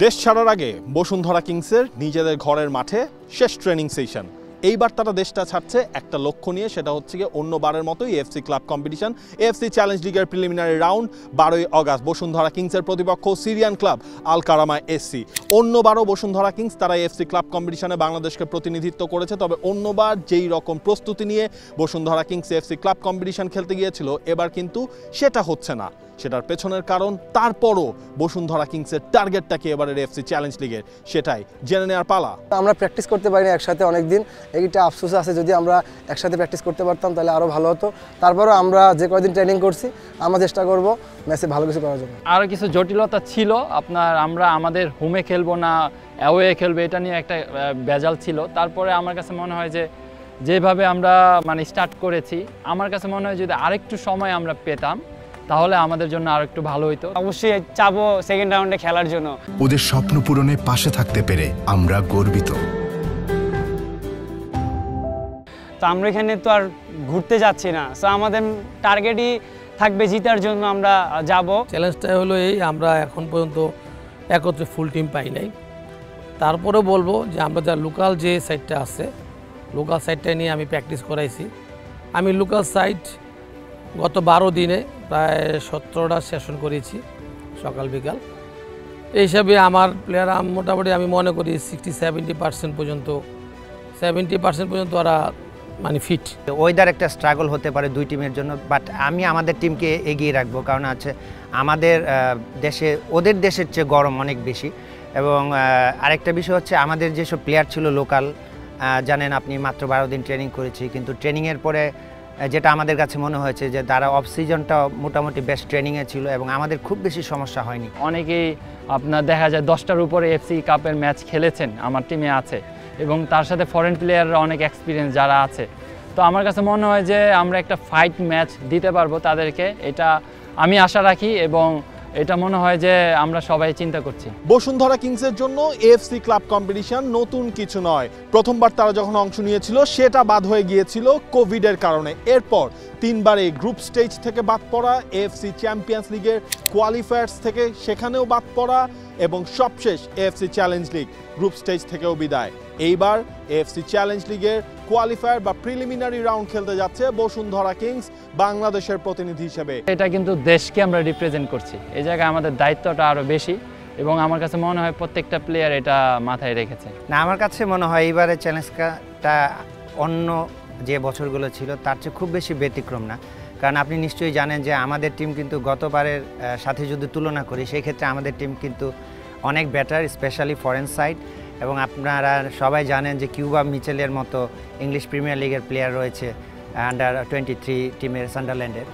দেশ ছাড়ার আগে বসুন্ধরা কিংসের নিজেদের ঘরের মাঠে শেষ ট্রেনিং সেশন। এইবার তারা দেশটা ছাড়ছে একটা লক্ষ্য নিয়ে, সেটা হচ্ছে গিয়ে অন্যবারের মতোই AFC club competition. AFC challenge লিগের প্রিলিমিনারি রাউন্ড 12ই অগাস্ট। বসুন্ধরা কিংসের প্রতিপক্ষ Syrian club Al Karama SC. অন্যবারও বসুন্ধরা কিংস তারা এএফসি ক্লাব কম্পিটিশনে বাংলাদেশকে প্রতিনিধিত্ব করেছে, তবে অন্যবার যেই রকম প্রস্তুতি নিয়ে Bashundhara Kings AFC club competition খেলতে গিয়েছিল, এবার কিন্তু সেটা হচ্ছে না। সেটার পেছনের কারণ, তারপরও বসুন্ধরা কিংসের টার্গেটটা কি এবারের এএফসি চ্যালেঞ্জ লিগের, সেটাই জেনে নেওয়ার পালা। আমরা প্র্যাকটিস করতে পারিনি একসাথে অনেকদিন, এইটা আফসোস আছে। যদি আমরা একসাথে প্র্যাকটিস করতে পারতাম তাহলে আরও ভালো হতো। তারপরেও আমরা যে কয়দিন ট্রেনিং করছি আমরা চেষ্টা করব ম্যাচে ভালো কিছু করার জন্য। আরও কিছু জটিলতা ছিল, আমরা আমাদের হোমে খেলবো না অ্যাওয়ে খেলবে, এটা নিয়ে একটা ভেজাল ছিল। তারপরে আমার কাছে মনে হয় যে যেভাবে আমরা স্টার্ট করেছি, আমার কাছে মনে হয় যদি আরেকটু সময় আমরা পেতাম তাহলে আমাদের জন্য আর একটু ভালো হইতো। অবশ্যই চাবো সেকেন্ড রাউন্ডে খেলার জন্য। ওদের স্বপ্ন পূরণে পাশে থাকতে পেরে আমরা গর্বিত। তো আমরা এখানে তো আর ঘুরতে যাচ্ছি না, সো আমাদের টার্গেটই থাকবে জিতার জন্য আমরা যাব। চ্যালেঞ্জটা হলো এই, আমরা এখন পর্যন্ত একত্রে ফুল টিম পাই নাই। তারপরেও বলবো যে আমরা যা লোকাল যে সাইডটা আছে, লোকাল সাইডটা নিয়ে আমি প্র্যাকটিস করাইছি। আমি লোকাল সাইড গত 12 দিনে প্রায় 17টা সেশন করেছি সকাল বিকাল। এই হিসাবে আমার প্লেয়ার মোটামুটি আমি মনে করি 60-70% পর্যন্ত ওরা ফিট। ওয়েদার একটা স্ট্রাগল হতে পারে দুই টিমের জন্য, বাট আমি আমাদের টিমকে এগিয়ে রাখবো, কারণ আছে আমাদের দেশে ওদের দেশের চেয়ে গরম অনেক বেশি। এবং আরেকটা বিষয় হচ্ছে আমাদের যেসব প্লেয়ার ছিল লোকাল, জানেন আপনি মাত্র 12 দিন ট্রেনিং করেছি, কিন্তু ট্রেনিংয়ের পরে যেটা আমাদের কাছে মনে হয়েছে যে তারা অফ সিজনটা মোটামুটি বেস্ট ট্রেনিংয়ে ছিল এবং আমাদের খুব বেশি সমস্যা হয়নি। অনেকেই আপনার দেখা যায় 10টার উপরে এফসি কাপের ম্যাচ খেলেছেন, আমার টিমে আছে, এবং তার সাথে ফরেন প্লেয়াররা অনেক এক্সপিরিয়েন্স যারা আছে। তো আমার কাছে মনে হয় যে আমরা একটা ফাইট ম্যাচ দিতে পারবো তাদেরকে, এটা আমি আশা রাখি এবং এটা মনে হয় যে আমরা সবাই চিন্তা করছি। বসুন্ধরা কিংসের জন্য এএফসি ক্লাব কম্পিটিশন নতুন কিছু নয়। প্রথমবার তারা যখন অংশ নিয়েছিল সেটা বাদ হয়ে গিয়েছিল কোভিডের কারণে। এরপর 3বার এই গ্রুপ স্টেজ থেকে বাদ পড়া, এএফসি চ্যাম্পিয়ন্স লিগের কোয়ালিফায়ার্স থেকে সেখানেও বাদ পড়া, এবং সবশেষ AFC challenge league group stage থেকেও বিদায়। এইবার এএফসি চ্যালেঞ্জ লিগের কোয়ালিফায়ার বা প্রিলিমিনারি রাউন্ড খেলতে যাচ্ছে বসুন্ধরা কিংস বাংলাদেশের প্রতিনিধি হিসেবে। এটা কিন্তু দেশকে আমরা রিপ্রেজেন্ট করছি, এই জায়গায় আমাদের দায়িত্বটা আরও বেশি, এবং আমার কাছে মনে হয় প্রত্যেকটা প্লেয়ার এটা মাথায় রেখেছে। না, আমার কাছে মনে হয় এইবারের চ্যালেঞ্জটা অন্য যে বছরগুলো ছিল তার চেয়ে খুব বেশি ব্যতিক্রম না, কারণ আপনি নিশ্চয়ই জানেন যে আমাদের টিম কিন্তু গতবারের সাথে যদি তুলনা করি সেই ক্ষেত্রে আমাদের টিম কিন্তু অনেক বেটার, স্পেশালি ফরেন সাইড। এবং আপনারা সবাই জানেন যে কিউবা মিচেলের মতো ইংলিশ প্রিমিয়ার লিগের প্লেয়ার রয়েছে আন্ডার 23 টিমের সান্ডারল্যান্ডের।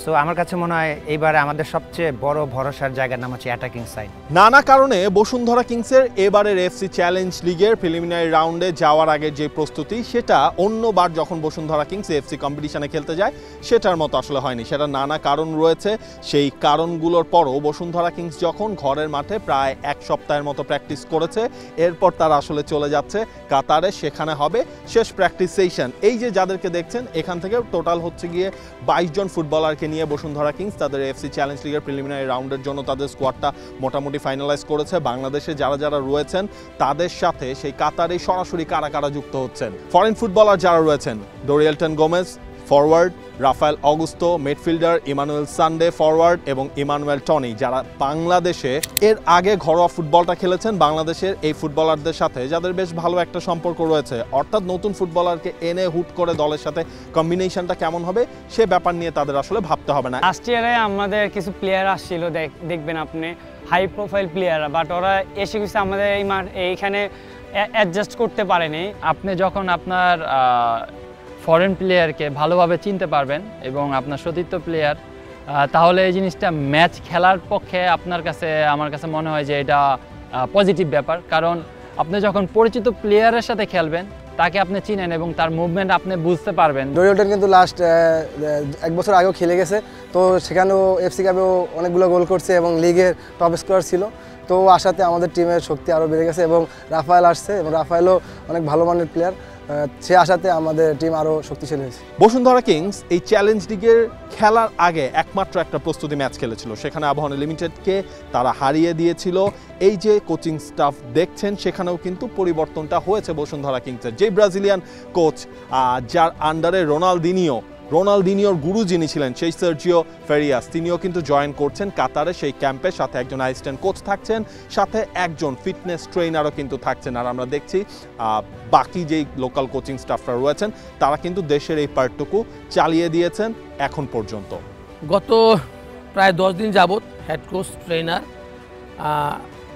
সো আমার কাছে মনে হয় এইবার আমাদের সবচেয়ে বড় ভরসার জায়গার নাম হচ্ছে অ্যাটাকিং সাইড। নানা কারণে বসুন্ধরা কিংসের এবারের এএফসি চ্যালেঞ্জ লিগের প্রিলিমিনারি রাউন্ডে যাওয়ার আগের যে প্রস্তুতি, সেটা অন্যবার যখন বসুন্ধরা কিংস এএফসি কম্পিটিশনে খেলতে যায় সেটার মতো আসলে হয়নি। সেটা নানা কারণ রয়েছে। সেই কারণগুলোর পরও বসুন্ধরা কিংস যখন ঘরের মাঠে প্রায় 1 সপ্তাহের মতো প্র্যাকটিস করেছে, এরপর তারা আসলে চলে যাচ্ছে কাতারে, সেখানে হবে শেষ প্র্যাকটিস সেশন। এই যে যাদেরকে দেখছেন, এখান থেকে টোটাল হচ্ছে গিয়ে 22 জন ফুটবলারকে নিয়ে বসুন্ধরা কিংস তাদের এএফসি চ্যালেঞ্জ লিগের প্রিলিমিনারি রাউন্ডের জন্য তাদের স্কোয়াডটা মোটামুটি ফাইনালাইজ করেছে। বাংলাদেশে যারা যারা রয়েছেন তাদের সাথে সেই কাতারে সরাসরি কারা কারা যুক্ত হচ্ছেন, ফরেন ফুটবলার যারা রয়েছেন, Dorielton Gomes forward, Rafael Augusto midfielder, Emmanuel Sunday forward এবং ইমানুয়েল টনি, যারা বাংলাদেশে এর আগে ঘরোয়া ফুটবলটা খেলেছেন। বাংলাদেশের এই ফুটবলারদের সাথে যাদের বেশ ভালো একটা সম্পর্ক রয়েছে, অর্থাৎ নতুন ফুটবলারকে এনে হুট করে দলের সাথে কম্বিনেশনটা কেমন হবে সে ব্যাপার নিয়ে তাদের আসলে ভাবতে হবে না। লাস্ট ইয়ারে আমাদের কিছু প্লেয়ার আসছিল, দেখবেন আপনি হাই প্রোফাইল প্লেয়ার, বাট ওরা এসে কিছু আমাদের এইখানে অ্যাডজাস্ট করতে পারেনি। আপনি যখন আপনার ফরেন প্লেয়ারকে ভালোভাবে চিনতে পারবেন এবং আপনার সতীর্থ প্লেয়ার, তাহলে এই জিনিসটা ম্যাচ খেলার পক্ষে আমার কাছে মনে হয় যে এটা পজিটিভ ব্যাপার। কারণ আপনি যখন পরিচিত প্লেয়ারের সাথে খেলবেন, তাকে আপনি চিনেন এবং তার মুভমেন্ট আপনি বুঝতে পারবেন। ডোরিয়েলটন কিন্তু লাস্ট 1 বছর আগেও খেলে গেছে, তো সেখানেও এফসি কাপেও অনেকগুলো গোল করছে এবং লিগের টপ স্কোরার ছিল। তো আশাতে আমাদের টিমের শক্তি আরও বেড়ে গেছে এবং রাফায়েল আসছে, এবং রাফায়েলও অনেক ভালো মানের প্লেয়ার। সে আশাতে আমাদের টিম আরও শক্তিশালী হয়েছে। বসুন্ধরা কিংস এই চ্যালেঞ্জ লিগের খেলার আগে একমাত্র একটা প্রস্তুতি ম্যাচ খেলেছিল, সেখানে আবাহনী লিমিটেডকে তারা হারিয়ে দিয়েছিল। এই যে কোচিং স্টাফ দেখছেন সেখানেও কিন্তু পরিবর্তনটা হয়েছে বসুন্ধরা কিংসের। যে ব্রাজিলিয়ান কোচ যার আন্ডারে রোনালদিনিওর গুরু যিনি ছিলেন সেই সার্জিও ফেরিয়াস, তিনিও কিন্তু জয়েন করছেন কাতারে সেই ক্যাম্পে। সাথে একজন অ্যাসিস্ট্যান্ট কোচ থাকছেন, সাথে একজন ফিটনেস ট্রেনারও কিন্তু থাকছেন। আর আমরা দেখছি বাকি যেই লোকাল কোচিং স্টাফরা রয়েছেন তারা কিন্তু দেশের এই পার্টটুকু চালিয়ে দিয়েছেন এখন পর্যন্ত। গত প্রায় 10 দিন যাবৎ হেড কোচ, ট্রেনার,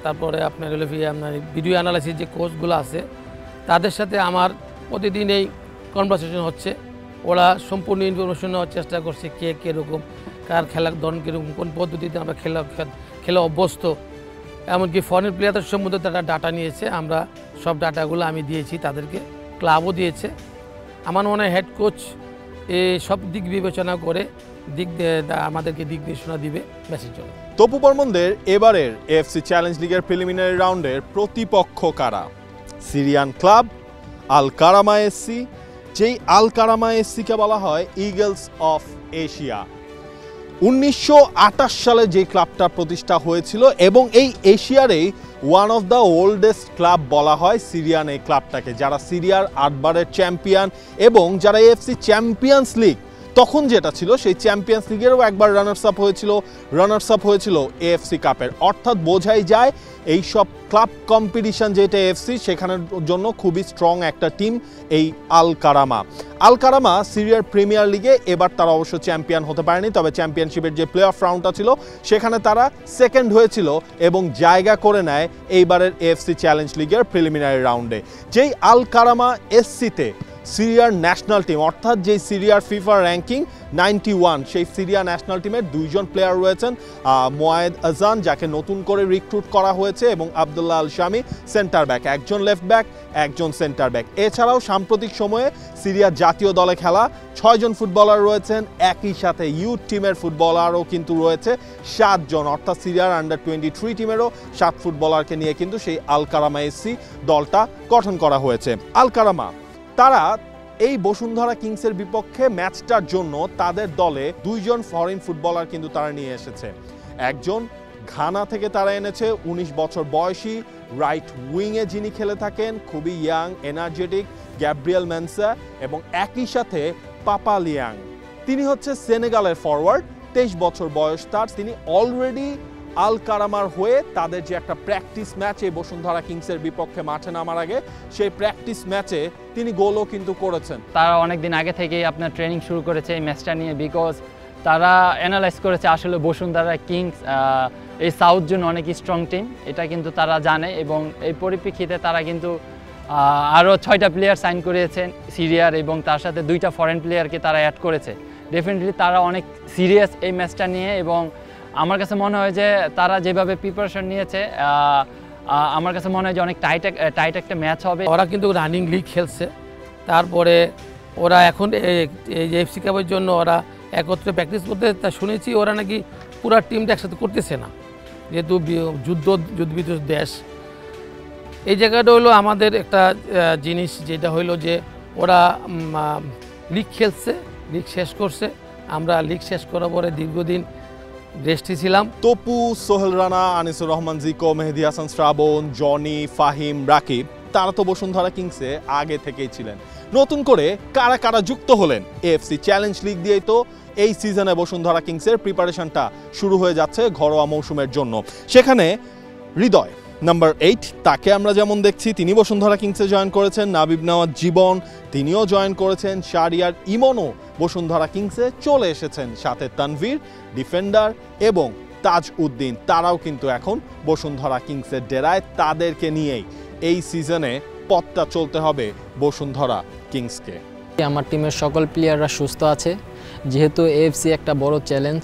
তারপরে আপনার ভিডিও অ্যানালাইসিস যে কোচগুলো আছে তাদের সাথে আমার প্রতিদিন এই কনভারসেশন হচ্ছে। ওরা সম্পূর্ণ ইনফরমেশন নেওয়ার চেষ্টা করছে, কে কীরকম, কার খেলার ধরন কীরকম, কোন পদ্ধতিতে আমরা খেলা অভ্যস্ত, এমনকি ফরেন প্লেয়ারদের সম্বন্ধে তারা ডাটা নিয়েছে। আমরা সব ডাটাগুলো আমি দিয়েছি তাদেরকে, ক্লাবও দিয়েছে। আমার মনে হয় হেড কোচ সব দিক বিবেচনা করে আমাদেরকে দিক নির্দেশনা দিবে ম্যাচের জন্য। তপু বর্মনদের এবারের এএফসি চ্যালেঞ্জ লিগের প্রিলিমিনারি রাউন্ডের প্রতিপক্ষ কারা? Syrian club Al Karama SC, যেই আল কারামা এসসিকে বলা হয় ইগলস অফ এশিয়া। 1928 সালে যে ক্লাবটা প্রতিষ্ঠা হয়েছিল এবং এই এশিয়ারেই one of the oldest club বলা হয় সিরিয়ান এই ক্লাবটাকে, যারা সিরিয়ার 8 বারের চ্যাম্পিয়ন এবং যারা এএফসি চ্যাম্পিয়ন্স লিগ তখন যেটা ছিল সেই চ্যাম্পিয়ন্স লিগেরও একবার রানার্স আপ হয়েছিল এএফসি কাপের। অর্থাৎ বোঝাই যায় এই সব ক্লাব কম্পিটিশন যেটা এএফসি সেখানের জন্য খুবই স্ট্রং একটা টিম এই আল কারামা সিরিয়ার প্রিমিয়ার লিগে এবার তারা অবশ্য চ্যাম্পিয়ন হতে পারেনি, তবে চ্যাম্পিয়নশিপের যে প্লে অফ রাউন্ডটা ছিল সেখানে তারা সেকেন্ড হয়েছিল এবং জায়গা করে নেয় এইবারের এএফসি চ্যালেঞ্জ লিগের প্রিলিমিনারি রাউন্ডে। যেই আল কারামা এসসিতে সিরিয়ার ন্যাশনাল টিম, অর্থাৎ যেই সিরিয়ার ফিফা র্যাঙ্কিং 91, সেই সিরিয়া ন্যাশনাল টিমের 2 জন প্লেয়ার রয়েছেন, মোয়ায়েদ আজান যাকে নতুন করে রিক্রুট করা হয়েছে এবং আবদুল্লাহ আল শামি সেন্টার ব্যাক, একজন লেফট ব্যাক একজন সেন্টার ব্যাক। এছাড়াও সাম্প্রতিক সময়ে সিরিয়ার জাতীয় দলে খেলা 6 জন ফুটবলার রয়েছেন, একই সাথে ইউথ টিমের ফুটবলারও কিন্তু রয়েছে 7 জন, অর্থাৎ সিরিয়ার আন্ডার 23 টিমেরও 7 ফুটবলারকে নিয়ে কিন্তু সেই আল কারামা এসসি দলটা গঠন করা হয়েছে। আল কারামা তারা এই বসুন্ধরা কিংসের বিপক্ষে ম্যাচটার জন্য তাদের দলে 2 জন ফরেন ফুটবলার কিন্তু তারা নিয়ে এসেছে। একজন ঘানা থেকে তারা এনেছে 19 বছর বয়সী রাইট উইংয়ে যিনি খেলে থাকেন, খুবই ইয়াং এনার্জেটিক গ্যাব্রিয়েল মেনসা, এবং একই সাথে পাপা লিয়াং, তিনি হচ্ছে সেনেগালের ফরওয়ার্ড, 23 বছর বয়স তার। তিনি অলরেডি আল কারামার হয়ে তাদের যে একটা প্র্যাকটিস ম্যাচ এই বসুন্ধরা কিংসের বিপক্ষে মাঠে নামার আগে সেই প্র্যাকটিস ম্যাচে তিনি গোলও কিন্তু করেছেন। তারা অনেক দিন আগে থেকেই আপনার ট্রেনিং শুরু করেছে এই ম্যাচটা নিয়ে, বিকজ তারা অ্যানালাইজ করেছে আসলে বসুন্ধরা কিংস এই সাউথ জোন অনেক স্ট্রং টিম, এটা কিন্তু তারা জানে এবং এই পরিপ্রেক্ষিতে তারা কিন্তু আরও 6টা প্লেয়ার সাইন করেছেন সিরিয়ার এবং তার সাথে 2টা ফরেন প্লেয়ারকে তারা অ্যাড করেছে। ডেফিনেটলি তারা অনেক সিরিয়াস এই ম্যাচটা নিয়ে এবং আমার কাছে মনে হয় যে তারা যেভাবে প্রিপারেশন নিয়েছে আমার কাছে মনে হয় যে অনেক টাইট একটা ম্যাচ হবে। ওরা কিন্তু রানিং লিগ খেলছে, তারপরে ওরা এখন এই এফসি কাপের জন্য ওরা একত্রে প্র্যাকটিস করতে, তা শুনেছি ওরা নাকি পুরো টিমটা একসাথে করতেছে না, যেহেতু যুদ্ধবিধ্বস্ত দেশ। এই জায়গাটা হলো আমাদের একটা জিনিস, যেটা হইলো যে ওরা লিগ খেলছে, লিগ শেষ করছে, আমরা লিগ শেষ করার পরে দীর্ঘদিন রেস্টে ছিলাম। তপু, সোহেল রানা, আনিসুর রহমান জিকো, মেহেদি হাসান শ্রাবণ, জনি, ফাহিম, রাকিব তারা তো বসুন্ধরা কিংসে আগে থেকেই ছিলেন। নতুন করে কারা কারা যুক্ত হলেন এএফসি চ্যালেঞ্জ লিগ দিয়েই তো এই সিজনে বসুন্ধরা কিংসের প্রিপারেশনটা শুরু হয়ে যাচ্ছে ঘরোয়া মৌসুমের জন্য। সেখানে হৃদয় নাম্বার 8, তাকে আমরা যেমন দেখছি তিনি বসুন্ধরা কিংসে জয়েন করেছেন। নাবিব নওয়াজ জীবন তিনিও জয়েন করেছেন। শাহরিয়ার ইমনও বসুন্ধরা কিংসে চলে এসেছেন। সাথে তানভীর ডিফেন্ডার এবং তাজ উদ্দিন তারাও কিন্তু এখন বসুন্ধরা কিংসের ডেরায়। তাদেরকে নিয়েই এই সিজনে পথটা চলতে হবে বসুন্ধরা কিংসকে। আমার টিমের সকল প্লেয়াররা সুস্থ আছে, যেহেতু এএফসি একটা বড় চ্যালেঞ্জ,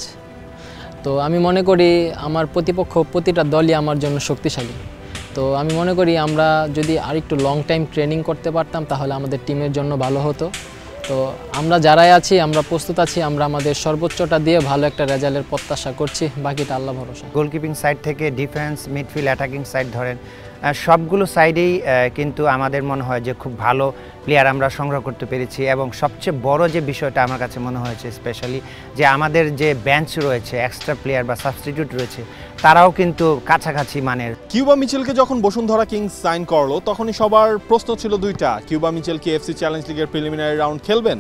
তো আমি মনে করি আমার প্রতিপক্ষ প্রতিটা দলই আমার জন্য শক্তিশালী। তো আমি মনে করি আমরা যদি আরেকটু লং টাইম ট্রেনিং করতে পারতাম তাহলে আমাদের টিমের জন্য ভালো হতো। তো আমরা যারাই আছি আমরা প্রস্তুত আছি, আমরা আমাদের সর্বোচ্চটা দিয়ে ভালো একটা রেজাল্টের প্রত্যাশা করছি, বাকিটা আল্লাহ ভরসা। গোলকিপিং সাইড থেকে ডিফেন্স, মিডফিল্ড, অ্যাটাকিং সাইড ধরেন সবগুলো সাইডেই কিন্তু আমাদের মনে হয় যে খুব ভালো প্লেয়ার আমরা সংগ্রহ করতে পেরেছি এবং সবচেয়ে বড় যে বিষয়টা আমার কাছে মনে হয়েছে স্পেশালি যে আমাদের যে বেঞ্চ রয়েছে এক্সট্রা প্লেয়ার বা সাবস্টিটিউট রয়েছে তারাও কিন্তু কাছাকাছি মানের। কিউবা মিচেলকে যখন বসুন্ধরা কিংস সাইন করলো তখনই সবার প্রশ্ন ছিল দুইটা, কিউবা মিচেল কি এফসি চ্যালেঞ্জ লিগের প্রিলিমিনারি রাউন্ড খেলবেন,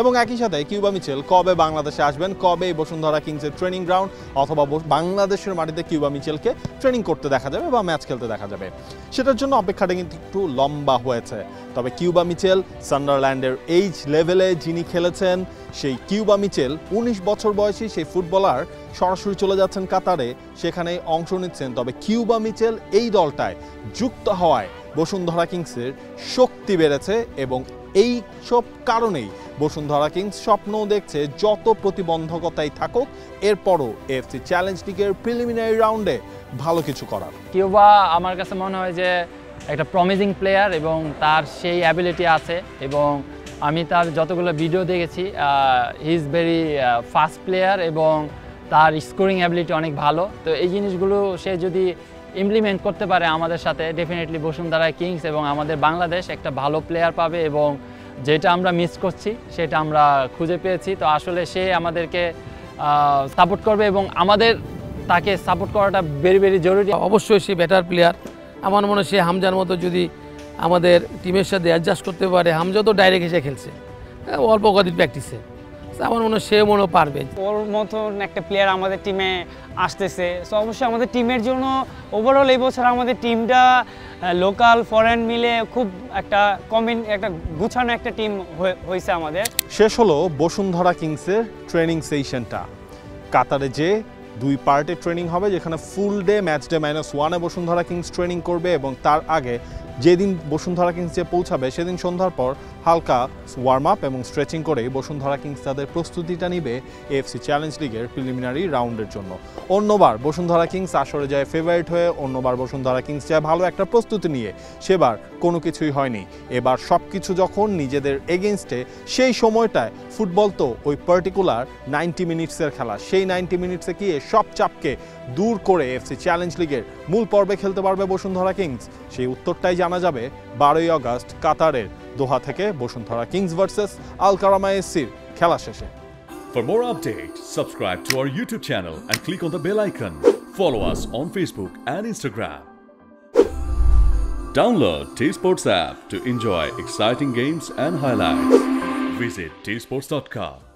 এবং একই সাথে কিউবা মিচেল কবে বাংলাদেশে আসবেন, কবে বসুন্ধরা কিংসের ট্রেনিং গ্রাউন্ড অথবা বাংলাদেশের মাটিতে কিউবা মিচেলকে ট্রেনিং করতে দেখা যাবে বা ম্যাচ খেলতে দেখা যাবে, সেটার জন্য অপেক্ষাটা কিন্তু একটু লম্বা হয়েছে। তবে কিউবা মিচেল সান্ডারল্যান্ডের এইজ লেভেলে যিনি খেলেছেন সেই কিউবা মিচেল 19 বছর বয়সী সেই ফুটবলার সরাসরি চলে যাচ্ছেন কাতারে, সেখানে অংশ নিচ্ছেন। তবে কিউবা মিচেল এই দলটায় যুক্ত হওয়ায় বসুন্ধরা কিংসের শক্তি বেড়েছে এবং এই সব কারণেই বসুন্ধরা কিংস স্বপ্ন দেখছে যত প্রতিবন্ধকতাই থাকুক এরপরও এফসি চ্যালেঞ্জ লিগের প্রিলিমিনারি রাউন্ডে ভালো কিছু করার। কিউবা আমার কাছে মনে হয় যে একটা প্রমিজিং প্লেয়ার এবং তার সেই অ্যাবিলিটি আছে, এবং আমি তার যতগুলো ভিডিও দেখেছি he is very fast player এবং তার স্কোরিং অ্যাবিলিটি অনেক ভালো। তো এই জিনিসগুলো সে যদি ইমপ্লিমেন্ট করতে পারে আমাদের সাথে, ডেফিনেটলি বসুন্ধরা কিংস এবং আমাদের বাংলাদেশ একটা ভালো প্লেয়ার পাবে, এবং যেটা আমরা মিস করছি সেটা আমরা খুঁজে পেয়েছি। তো আসলে সে আমাদেরকে সাপোর্ট করবে এবং আমাদের তাকে সাপোর্ট করাটা ভেরি ভেরি জরুরি। অবশ্যই সে বেটার প্লেয়ার। আমার মনে হয় সে হামজার মতো যদি আমাদের টিমের সাথে অ্যাডজাস্ট করতে পারে, হামজা তো ডাইরেক্ট এসে খেলছে অল্প কদিন প্র্যাকটিসে, আমার মনে হয় সে মনে পারবে। ওর মতন একটা প্লেয়ার আমাদের টিমে আসতেছে, সো অবশ্যই আমাদের টিমের জন্য ওভারঅল এই বছর আমাদের টিমটা লোকাল ফরেন মিলে খুব একটা একটা গুছানো একটা টিম হয়েছে আমাদের। শেষ হলো বসুন্ধরা কিংসের ট্রেনিং সেশনটা। কাতারে যে 2 পার্টে ট্রেনিং হবে, যেখানে ফুল ডে ম্যাচ ডে -1-এ বসুন্ধরা কিংস ট্রেনিং করবে এবং তার আগে যেদিন বসুন্ধরা কিংস যে পৌঁছাবে সেদিন সন্ধ্যার পর হালকা ওয়ার্ম আপ এবং স্ট্রেচিং করে বসুন্ধরা কিংস তাদের প্রস্তুতিটা নিবে এএফসি চ্যালেঞ্জ লিগের প্রিলিমিনারি রাউন্ডের জন্য। অন্যবার বসুন্ধরা কিংস আসরে যায় ফেভারিট হয়ে, অন্যবার বসুন্ধরা কিংস যায় ভালো একটা প্রস্তুতি নিয়ে, সেবার কোনো কিছুই হয়নি। এবার সব কিছু যখন নিজেদের এগেনস্টে, সেই সময়টায় ফুটবল তো ওই পার্টিকুলার 90 মিনিটসের খেলা, সেই 90 মিনিটসে গিয়ে সব চাপকে দূর করে এফসি চ্যালেঞ্জ লিগের মূল পর্বে খেলতে পারবে বসুন্ধরা কিংস। সেই উত্তরটাই জানা যাবে 12ই আগস্ট কাতারের দোহা থেকে বসুন্ধরা কিংস ভার্সেস আল কারামা এসসির খেলা শেষে। For more updates, subscribe to our YouTube channel and click on the bell icon. Follow us on Facebook and Instagram. Download T-Sports app to enjoy exciting games and highlights. Visit tsports.com.